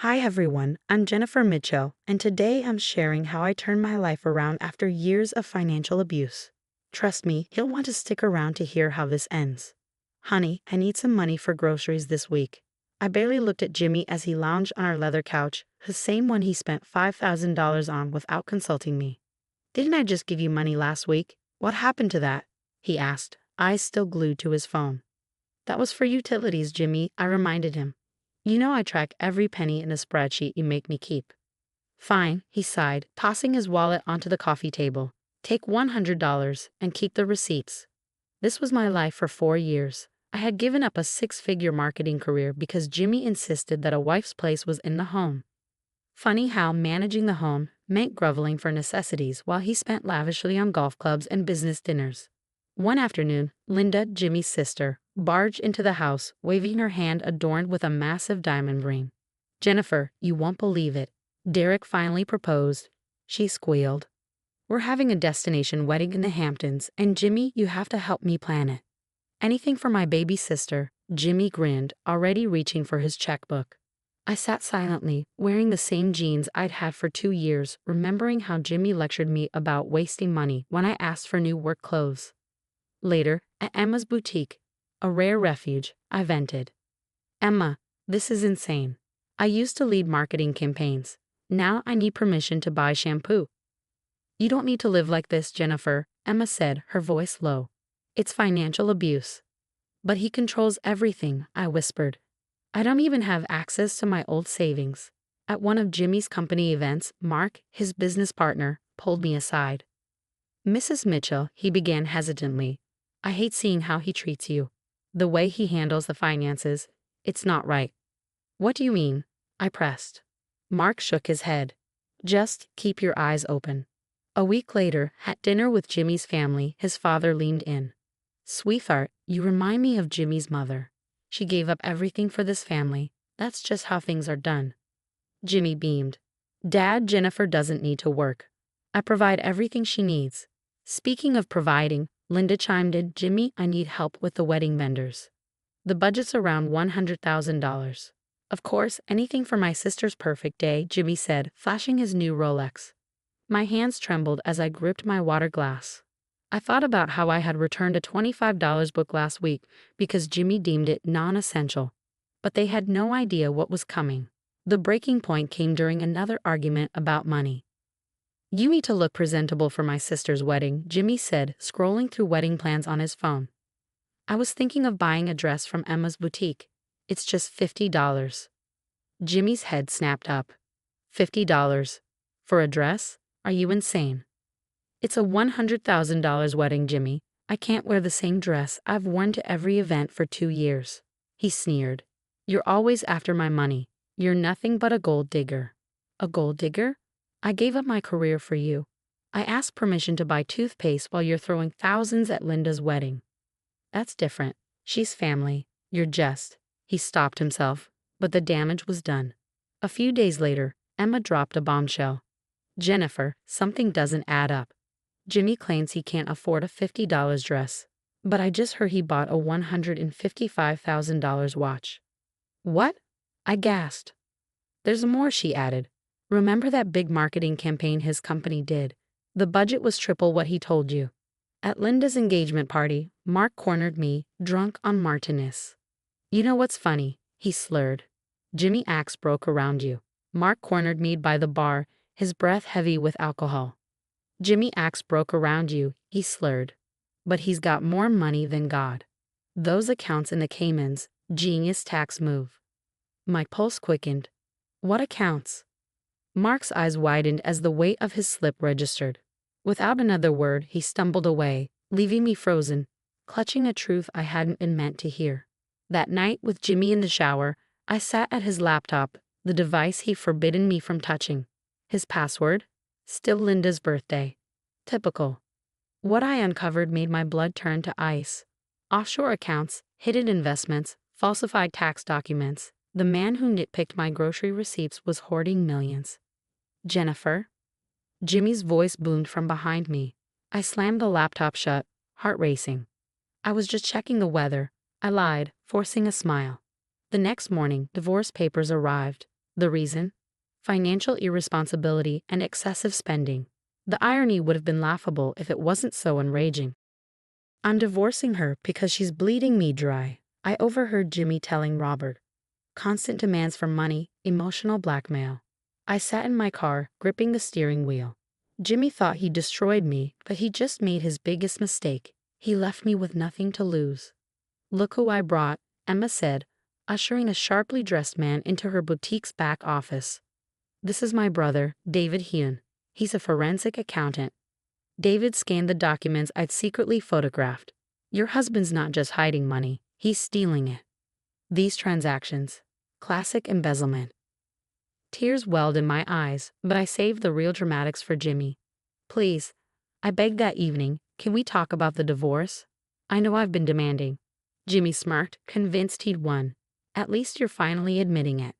Hi everyone, I'm Jennifer Mitchell, and today I'm sharing how I turned my life around after years of financial abuse. Trust me, you'll want to stick around to hear how this ends. Honey, I need some money for groceries this week. I barely looked at Jimmy as he lounged on our leather couch, the same one he spent $5,000 on without consulting me. Didn't I just give you money last week? What happened to that? He asked, eyes still glued to his phone. That was for utilities, Jimmy, I reminded him. You know I track every penny in a spreadsheet you make me keep. Fine, he sighed, tossing his wallet onto the coffee table. Take $100 and keep the receipts. This was my life for 4 years. I had given up a six-figure marketing career because Jimmy insisted that a wife's place was in the home. Funny how managing the home meant groveling for necessities while he spent lavishly on golf clubs and business dinners. One afternoon, Linda, Jimmy's sister, barged into the house, waving her hand adorned with a massive diamond ring. Jennifer, you won't believe it. Derek finally proposed. She squealed. We're having a destination wedding in the Hamptons, and Jimmy, you have to help me plan it. Anything for my baby sister, Jimmy grinned, already reaching for his checkbook. I sat silently, wearing the same jeans I'd had for 2 years, remembering how Jimmy lectured me about wasting money when I asked for new work clothes. Later, at Emma's boutique, a rare refuge, I vented. Emma, this is insane. I used to lead marketing campaigns. Now I need permission to buy shampoo. You don't need to live like this, Jennifer, Emma said, her voice low. It's financial abuse. But he controls everything, I whispered. I don't even have access to my old savings. At one of Jimmy's company events, Mark, his business partner, pulled me aside. Mrs. Mitchell, he began hesitantly. I hate seeing how he treats you. The way he handles the finances, it's not right. What do you mean? I pressed. Mark shook his head. Just keep your eyes open. A week later, at dinner with Jimmy's family, his father leaned in. Sweetheart, you remind me of Jimmy's mother. She gave up everything for this family. That's just how things are done. Jimmy beamed. Dad, Jennifer doesn't need to work. I provide everything she needs. Speaking of providing, Linda chimed in, Jimmy, I need help with the wedding vendors. The budget's around $100,000. Of course, anything for my sister's perfect day, Jimmy said, flashing his new Rolex. My hands trembled as I gripped my water glass. I thought about how I had returned a $25 book last week because Jimmy deemed it non-essential. But they had no idea what was coming. The breaking point came during another argument about money. You need to look presentable for my sister's wedding, Jimmy said, scrolling through wedding plans on his phone. I was thinking of buying a dress from Emma's boutique. It's just $50. Jimmy's head snapped up. $50? For a dress? Are you insane? It's a $100,000 wedding, Jimmy. I can't wear the same dress I've worn to every event for 2 years. He sneered. You're always after my money. You're nothing but a gold digger. A gold digger? I gave up my career for you. I asked permission to buy toothpaste while you're throwing thousands at Linda's wedding. That's different. She's family. You're just. He stopped himself, but the damage was done. A few days later, Emma dropped a bombshell. Jennifer, something doesn't add up. Jimmy claims he can't afford a $50 dress, but I just heard he bought a $155,000 watch. What? I gasped. There's more, she added. Remember that big marketing campaign his company did? The budget was triple what he told you. At Linda's engagement party, Mark cornered me, drunk on Martinez. You know what's funny? He slurred. Jimmy Axe broke around you. Mark cornered me by the bar, his breath heavy with alcohol. Jimmy Axe broke around you, he slurred. But he's got more money than God. Those accounts in the Caymans, genius tax move. My pulse quickened. What accounts? Mark's eyes widened as the weight of his slip registered. Without another word, he stumbled away, leaving me frozen, clutching a truth I hadn't been meant to hear. That night, with Jimmy in the shower, I sat at his laptop, the device he'd forbidden me from touching. His password? Still Linda's birthday. Typical. What I uncovered made my blood turn to ice. Offshore accounts, hidden investments, falsified tax documents. The man who nitpicked my grocery receipts was hoarding millions. Jennifer? Jimmy's voice boomed from behind me. I slammed the laptop shut, heart racing. I was just checking the weather, I lied, forcing a smile. The next morning, divorce papers arrived. The reason? Financial irresponsibility and excessive spending. The irony would have been laughable if it wasn't so enraging. I'm divorcing her because she's bleeding me dry, I overheard Jimmy telling Robert. Constant demands for money, emotional blackmail. I sat in my car, gripping the steering wheel. Jimmy thought he destroyed me, but he just made his biggest mistake. He left me with nothing to lose. Look who I brought, Emma said, ushering a sharply dressed man into her boutique's back office. This is my brother, David Hyun. He's a forensic accountant. David scanned the documents I'd secretly photographed. Your husband's not just hiding money, he's stealing it. These transactions. Classic embezzlement. Tears welled in my eyes, but I saved the real dramatics for Jimmy. Please, I begged that evening, can we talk about the divorce? I know I've been demanding. Jimmy smirked, convinced he'd won. At least you're finally admitting it.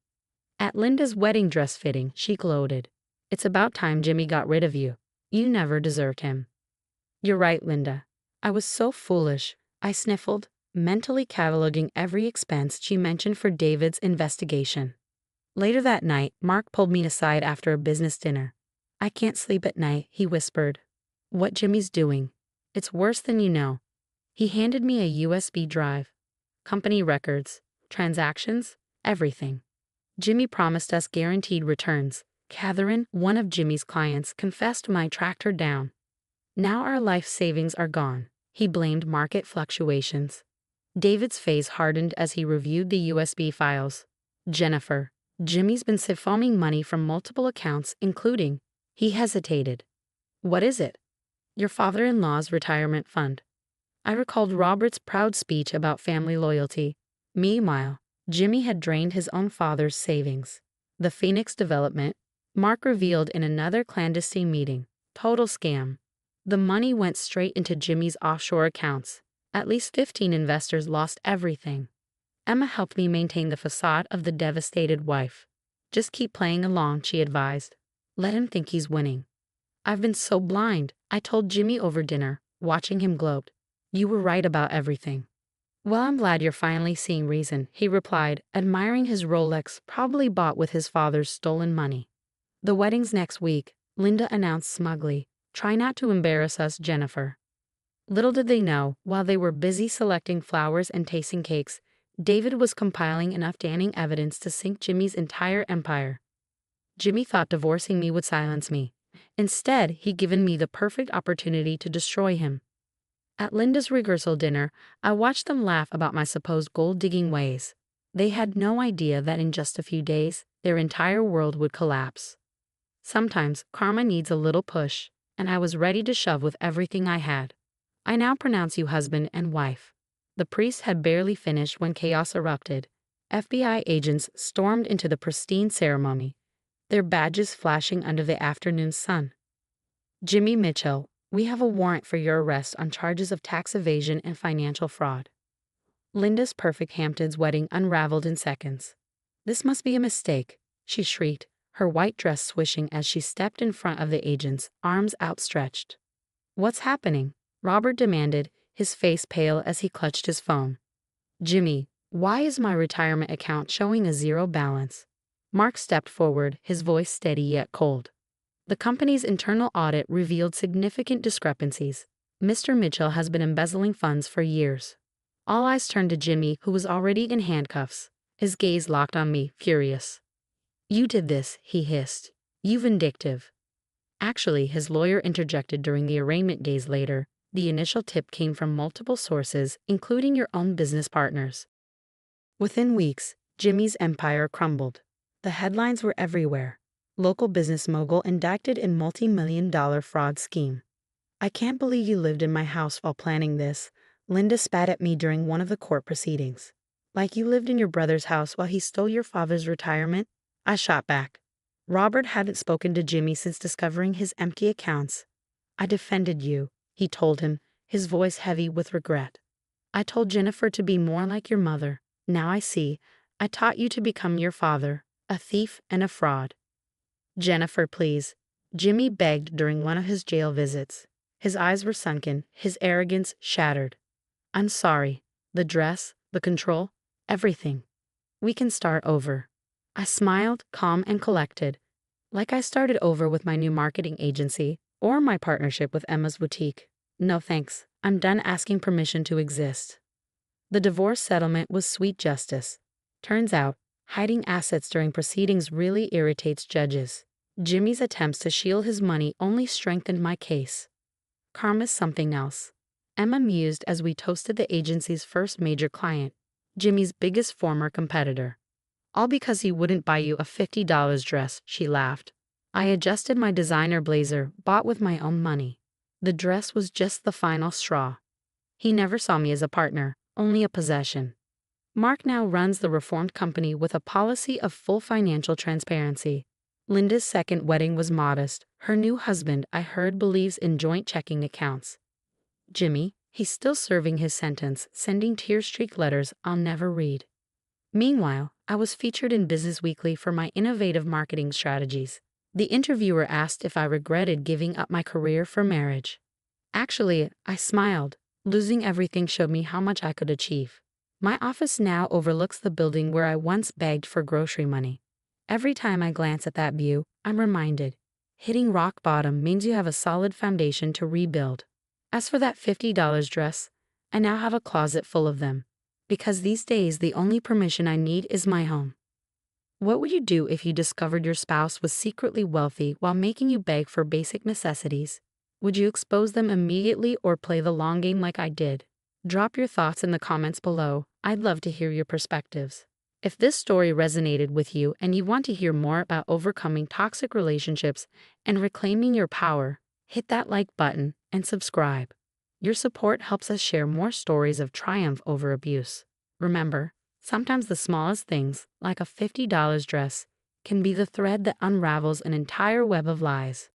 At Linda's wedding dress fitting, she gloated. It's about time Jimmy got rid of you. You never deserved him. You're right, Linda. I was so foolish, I sniffled, mentally cataloging every expense she mentioned for David's investigation. Later that night, Mark pulled me aside after a business dinner. I can't sleep at night, he whispered. What Jimmy's doing? It's worse than you know. He handed me a USB drive. Company records, transactions, everything. Jimmy promised us guaranteed returns. Catherine, one of Jimmy's clients, confessed I tracked her down. Now our life savings are gone. He blamed market fluctuations. David's face hardened as he reviewed the USB files. Jennifer, Jimmy's been siphoning money from multiple accounts, including. He hesitated. What is it? Your father-in-law's retirement fund. I recalled Robert's proud speech about family loyalty. Meanwhile, Jimmy had drained his own father's savings. The Phoenix development, Mark revealed in another clandestine meeting. Total scam. The money went straight into Jimmy's offshore accounts. At least 15 investors lost everything. Emma helped me maintain the facade of the devastated wife. Just keep playing along, she advised. Let him think he's winning. I've been so blind, I told Jimmy over dinner, watching him gloat. You were right about everything. Well, I'm glad you're finally seeing reason, he replied, admiring his Rolex probably bought with his father's stolen money. The wedding's next week, Linda announced smugly. Try not to embarrass us, Jennifer. Little did they know, while they were busy selecting flowers and tasting cakes, David was compiling enough damning evidence to sink Jimmy's entire empire. Jimmy thought divorcing me would silence me. Instead, he'd given me the perfect opportunity to destroy him. At Linda's rehearsal dinner, I watched them laugh about my supposed gold-digging ways. They had no idea that in just a few days, their entire world would collapse. Sometimes, karma needs a little push, and I was ready to shove with everything I had. I now pronounce you husband and wife. The priest had barely finished when chaos erupted. FBI agents stormed into the pristine ceremony, their badges flashing under the afternoon sun. Jimmy Mitchell, we have a warrant for your arrest on charges of tax evasion and financial fraud. Linda's perfect Hamptons wedding unraveled in seconds. This must be a mistake, she shrieked, her white dress swishing as she stepped in front of the agents, arms outstretched. What's happening? Robert demanded, his face pale as he clutched his phone. Jimmy, why is my retirement account showing a zero balance? Mark stepped forward, his voice steady yet cold. The company's internal audit revealed significant discrepancies. Mr. Mitchell has been embezzling funds for years. All eyes turned to Jimmy, who was already in handcuffs. His gaze locked on me, furious. You did this, he hissed. You vindictive. Actually, his lawyer interjected during the arraignment days later. The initial tip came from multiple sources, including your own business partners. Within weeks, Jimmy's empire crumbled. The headlines were everywhere. Local business mogul indicted in multi-million-dollar fraud scheme. I can't believe you lived in my house while planning this, Linda spat at me during one of the court proceedings. Like you lived in your brother's house while he stole your father's retirement? I shot back. Robert hadn't spoken to Jimmy since discovering his empty accounts. I defended you, he told him, his voice heavy with regret. I told Jennifer to be more like your mother. Now I see. I taught you to become your father, a thief and a fraud. Jennifer, please, Jimmy begged during one of his jail visits. His eyes were sunken, his arrogance shattered. I'm sorry. The dress, the control, everything. We can start over. I smiled, calm and collected, like I started over with my new marketing agency or my partnership with Emma's boutique. No thanks, I'm done asking permission to exist. The divorce settlement was sweet justice. Turns out, hiding assets during proceedings really irritates judges. Jimmy's attempts to shield his money only strengthened my case. Karma's something else. Emma mused as we toasted the agency's first major client, Jimmy's biggest former competitor. All because he wouldn't buy you a $50 dress, she laughed. I adjusted my designer blazer, bought with my own money. The dress was just the final straw. He never saw me as a partner, only a possession. Mark now runs the reformed company with a policy of full financial transparency. Linda's second wedding was modest. Her new husband, I heard, believes in joint checking accounts. Jimmy, he's still serving his sentence, sending tear-streaked letters I'll never read. Meanwhile, I was featured in Business Weekly for my innovative marketing strategies. The interviewer asked if I regretted giving up my career for marriage. Actually, I smiled. Losing everything showed me how much I could achieve. My office now overlooks the building where I once begged for grocery money. Every time I glance at that view, I'm reminded, hitting rock bottom means you have a solid foundation to rebuild. As for that $50 dress, I now have a closet full of them. Because these days the only permission I need is my home. What would you do if you discovered your spouse was secretly wealthy while making you beg for basic necessities? Would you expose them immediately or play the long game like I did? Drop your thoughts in the comments below. I'd love to hear your perspectives. If this story resonated with you and you want to hear more about overcoming toxic relationships and reclaiming your power, hit that like button and subscribe. Your support helps us share more stories of triumph over abuse. Remember, sometimes the smallest things, like a $50 dress, can be the thread that unravels an entire web of lies.